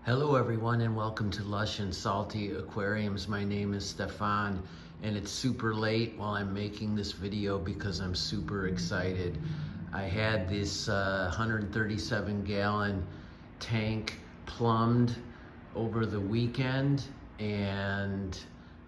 Hello everyone and welcome to Lush and Salty Aquariums. My name is Stefan and it's super late while I'm making this video because I'm super excited. I had this 137 gallon tank plumbed over the weekend and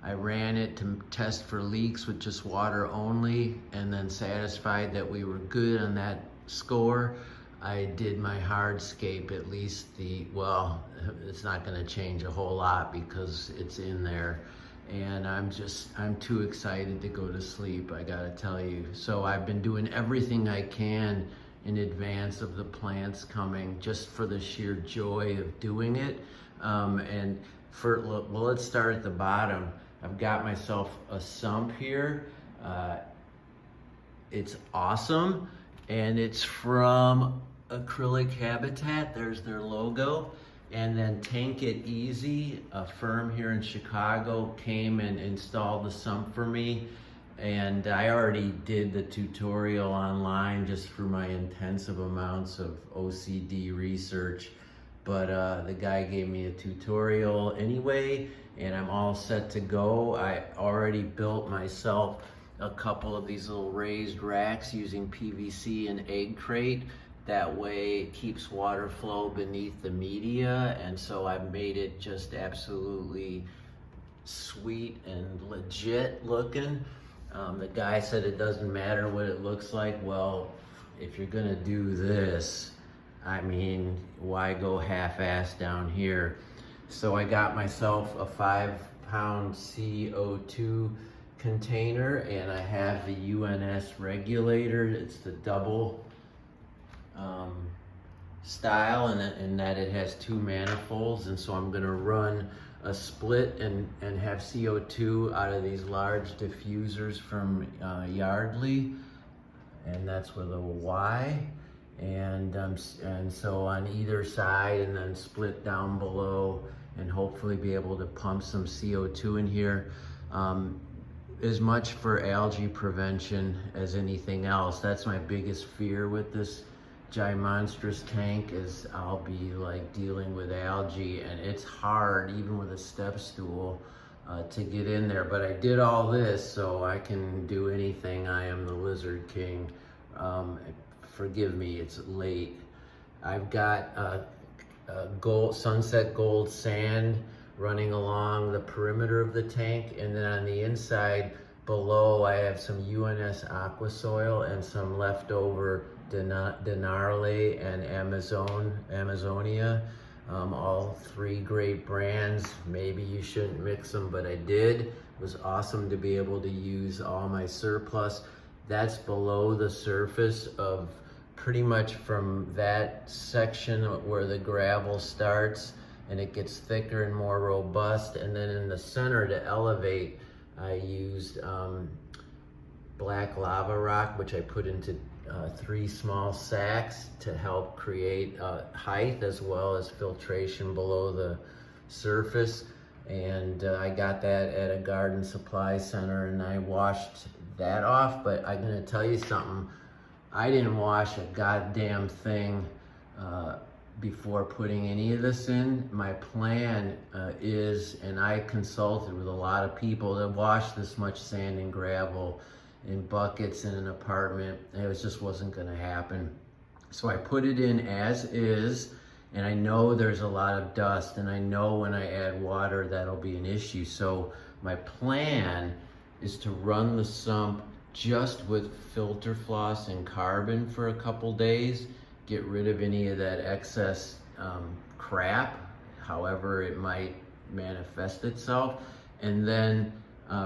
I ran it to test for leaks with just water only, and then satisfied that we were good on that score, I did my hardscape, at least well, it's not gonna change a whole lot because it's in there. And I'm too excited to go to sleep, I gotta tell you. So I've been doing everything I can in advance of the plants coming, just for the sheer joy of doing it. Well, let's start at the bottom. I've got myself a sump here. It's awesome, and it's from Acrylic Habitat. There's their logo. And then Tank It Easy, a firm here in Chicago, came and installed the sump for me. And I already did the tutorial online just through my intensive amounts of OCD research. But the guy gave me a tutorial anyway, and I'm all set to go. I already built myself a couple of these little raised racks using PVC and egg crate. That way it keeps water flow beneath the media, and so I've made it just absolutely sweet and legit looking. The guy said it doesn't matter what it looks like. Well, if you're gonna do this, I mean, why go half-assed down here? So I got myself a 5-pound CO2 container, and I have the UNS regulator. It's the double style, and that it has 2 manifolds, and so I'm gonna run a split and have CO2 out of these large diffusers from Yardley, and that's with a Y. And so on either side, and then split down below, and hopefully be able to pump some CO2 in here. As much for algae prevention as anything else. That's my biggest fear with this ginormous tank, is I'll be like dealing with algae, and it's hard even with a step stool to get in there. But I did all this so I can do anything. I am the Lizard King. Forgive me, it's late. I've got sunset gold sand running along the perimeter of the tank, and then on the inside below I have some UNS aqua soil and some leftover Denarle and Amazonia, all 3 great brands. Maybe you shouldn't mix them, but I did. It was awesome to be able to use all my surplus. That's below the surface of pretty much from that section where the gravel starts, and it gets thicker and more robust. And then in the center to elevate, I used black lava rock, which I put into 3 small sacks to help create height as well as filtration below the surface. And I got that at a garden supply center, and I washed that off. But I'm gonna tell you something, I didn't wash a goddamn thing before putting any of this in. My plan is, and I consulted with a lot of people, to wash this much sand and gravel in buckets in an apartment. It just wasn't gonna happen. So I put it in as is, and I know there's a lot of dust, and I know when I add water that'll be an issue. So my plan is to run the sump just with filter floss and carbon for a couple days, get rid of any of that excess crap, however it might manifest itself, and then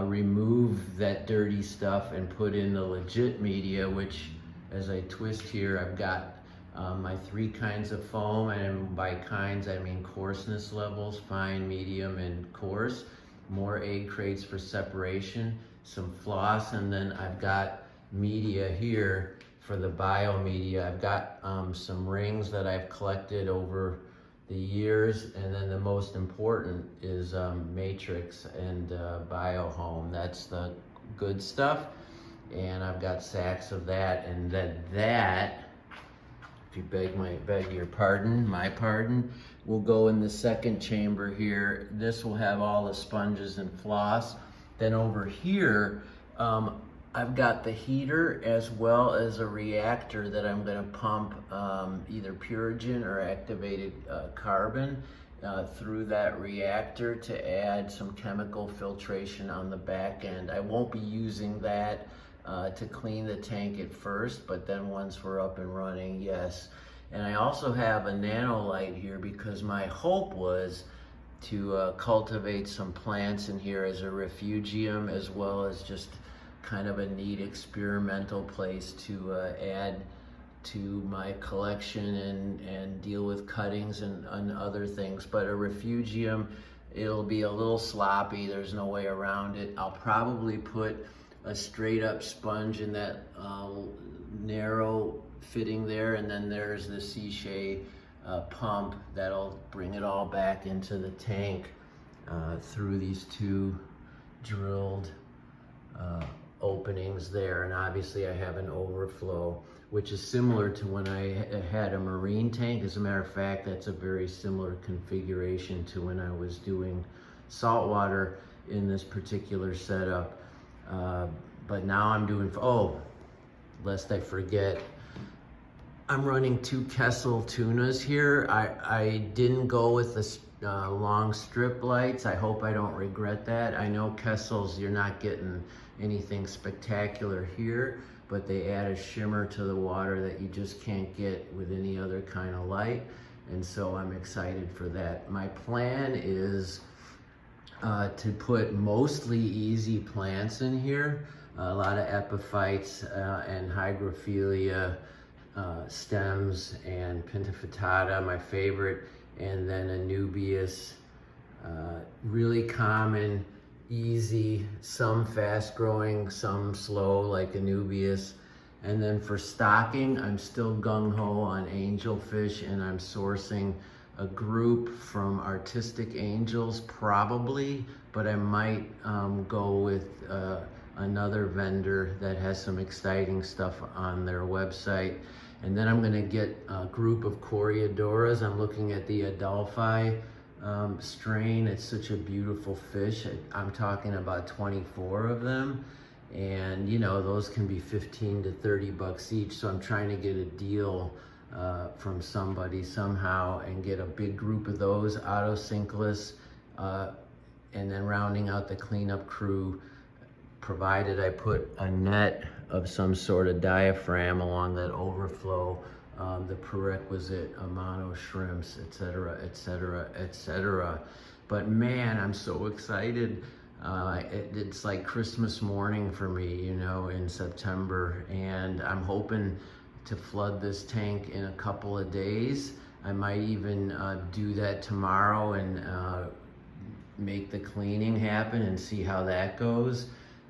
remove that dirty stuff and put in the legit media, which, as I twist here, I've got my 3 kinds of foam, and by kinds I mean coarseness levels: fine, medium, and coarse. More egg crates for separation, some floss, and then I've got media here for the biomedia. I've got some rings that I've collected over the years, and then the most important is matrix and biohome. That's the good stuff, and I've got sacks of that. And then that if you beg your pardon, my pardon, will go in the second chamber here. This will have all the sponges and floss. Then over here, I've got the heater as well as a reactor that I'm going to pump either Purigen or activated carbon through that reactor to add some chemical filtration on the back end. I won't be using that to clean the tank at first, but then once we're up and running, yes. And I also have a nanolight here because my hope was to cultivate some plants in here as a refugium, as well as just kind of a neat experimental place to add to my collection and deal with cuttings and other things. But a refugium, it'll be a little sloppy, there's no way around it. I'll probably put a straight up sponge in that narrow fitting there, and then there's the Sichet pump that'll bring it all back into the tank through these two drilled openings there. And obviously I have an overflow, which is similar to when I had a marine tank. As a matter of fact, that's a very similar configuration to when I was doing saltwater in this particular setup. But now I'm doing, oh, lest I forget, I'm running 2 Kessel tunas here. I didn't go with the long strip lights. I hope I don't regret that. I know Kessels, you're not getting anything spectacular here, but they add a shimmer to the water that you just can't get with any other kind of light. And so I'm excited for that. My plan is to put mostly easy plants in here. A lot of epiphytes and hygrophila stems and pintifettata, my favorite, and then Anubias. Really common, easy, some fast growing, some slow like Anubias. And then for stocking, I'm still gung-ho on angelfish, and I'm sourcing a group from Artistic Angels probably, but I might go with another vendor that has some exciting stuff on their website. And then I'm gonna get a group of Coreodoras. I'm looking at the Adelphi strain. It's such a beautiful fish. I'm talking about 24 of them. And you know, those can be 15 to 30 bucks each. So I'm trying to get a deal from somebody somehow and get a big group of those, autosinkless, and then rounding out the cleanup crew, provided I put a net of some sort of diaphragm along that overflow, the prerequisite amount of shrimps, etc., etc., etc. But man, I'm so excited. It's like Christmas morning for me, you know, in September, and I'm hoping to flood this tank in a couple of days. I might even do that tomorrow and make the cleaning happen and see how that goes.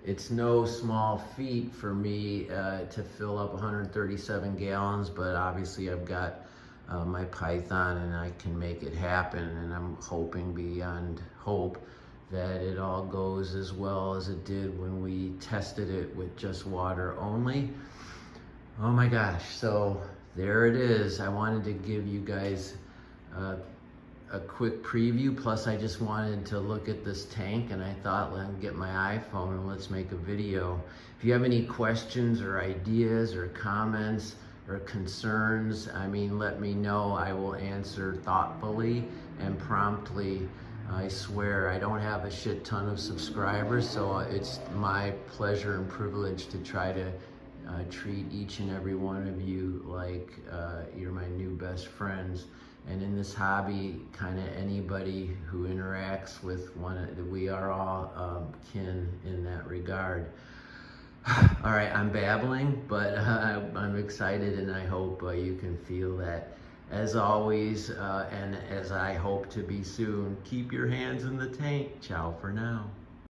It's no small feat for me to fill up 137 gallons, but obviously I've got my Python and I can make it happen, and I'm hoping beyond hope that it all goes as well as it did when we tested it with just water only. Oh my gosh, so there it is. I wanted to give you guys a quick preview, plus I just wanted to look at this tank, and I thought, let me get my iPhone and let's make a video. If you have any questions or ideas or comments or concerns, I mean, let me know. I will answer thoughtfully and promptly. I swear, I don't have a shit ton of subscribers, so it's my pleasure and privilege to try to treat each and every one of you like you're my new best friends. And in this hobby, kind of anybody who interacts with one, we are all kin in that regard. All right, I'm babbling, but I'm excited, and I hope you can feel that. As always, and as I hope to be soon, keep your hands in the tank. Ciao for now.